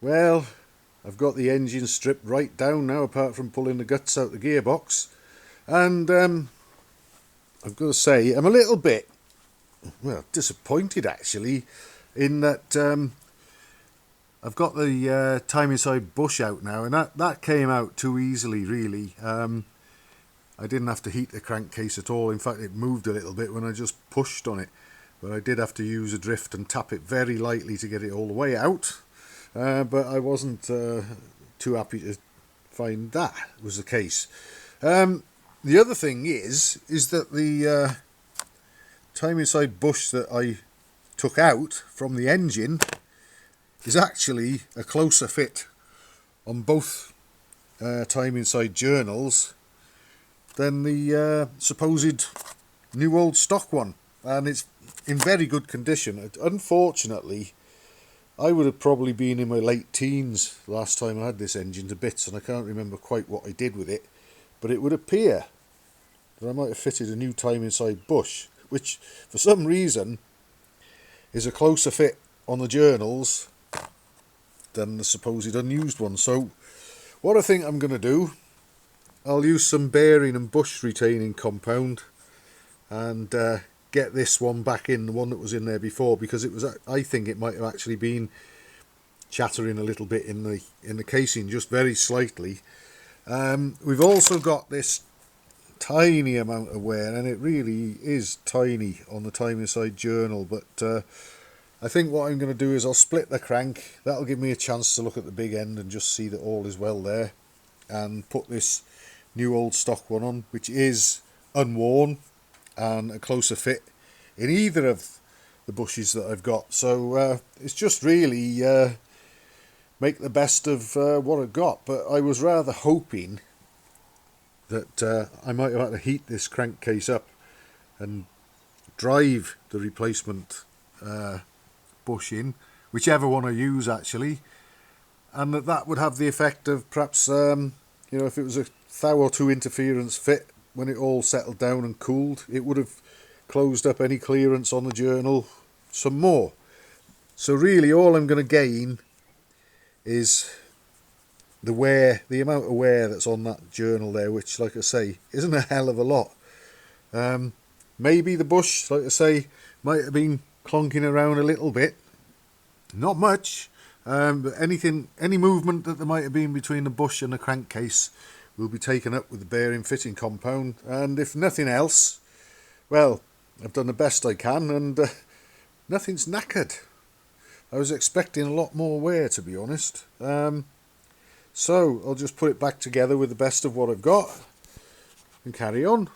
Well, I've got the engine stripped right down now, apart from pulling the guts out the gearbox. And I've got to say, I'm a little bit, well, disappointed actually, in that I've got the timing side bush out now, and that came out too easily, really. I didn't have to heat the crankcase at all. In fact, it moved a little bit when I just pushed on it. But I did have to use a drift and tap it very lightly to get it all the way out. But I wasn't too happy to find that was the case. The other thing is that the timing side bush that I took out from the engine is actually a closer fit on both timing side journals than the supposed new old stock one, and it's in very good condition. Unfortunately, I would have probably been in my late teens last time I had this engine to bits, and I can't remember quite what I did with it, but it would appear that I might have fitted a new timing side bush, which for some reason is a closer fit on the journals than the supposed unused one. So what I think I'm going to do, I'll use some bearing and bush retaining compound and get this one back in, the one that was in there before, because it was, I think it might have actually been chattering a little bit in the casing, just very slightly. We've also got this tiny amount of wear, and it really is tiny on the timing side journal, but I think what I'm going to do is I'll split the crank. That'll give me a chance to look at the big end and just see that all is well there, and put this new old stock one on, which is unworn and a closer fit in either of the bushes that I've got. So it's just really make the best of what I've got. But I was rather hoping that I might have had to heat this crankcase up and drive the replacement bush in, whichever one I use actually, and that would have the effect of perhaps if it was a thou or two interference fit, when it all settled down and cooled, it would have closed up any clearance on the journal some more. So really all I'm going to gain is the wear, the amount of wear that's on that journal there, which, like I say, isn't a hell of a lot. Maybe the bush, like I say, might have been clonking around a little bit, not much, but any movement that there might have been between the bush and the crankcase will be taken up with the bearing fitting compound. And if nothing else, well, I've done the best I can, and nothing's knackered. I was expecting a lot more wear, to be honest. So I'll just put it back together with the best of what I've got and carry on.